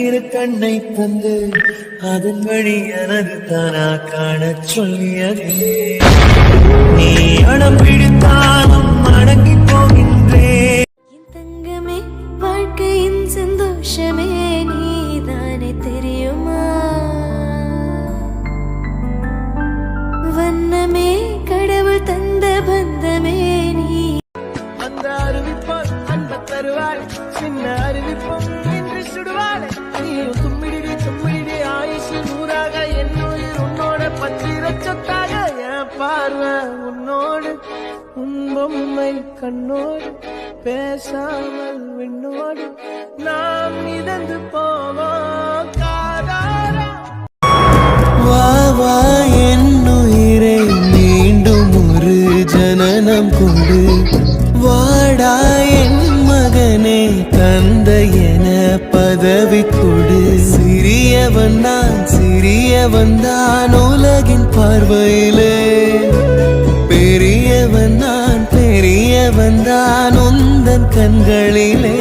இரு கண்ணை தந்து அதன் வழி எனது தானா காணச் சொல்லியதே நீ அடம் பிடித்தாலும் அடங்கி போகின்றேன் தங்கமே வாழ்க்கையின் சந்தோஷமே நீதானே தெரியுமா வண்ணமே கடவுள் தந்த பந்தமே நீ அந்த அறிவிப்பால் அன்ப தருவாள் சின்ன அறிவிப்பும் என்று சுடுவாள் நீயும் தும்மிடி ஆயுசு நூறாக என்னுயிர் உன்னோட பத்திரச்சொத்தாக என் பார்வை உன்னோடு உன் பொம்மை கண்ணோடு பேசாமல் விண்ணோடு நாம் மிதந்து போவோம் காதாரா வா வா என்னுயிரை மீண்டும் ஒரு ஜனனம் கொடு வாடா என் மகனே தந்தை என பதவி கொடு சிறியவன் தான் உலகின் பார்வையிலே பெரியவன் தான் உந்தன் கண்களிலே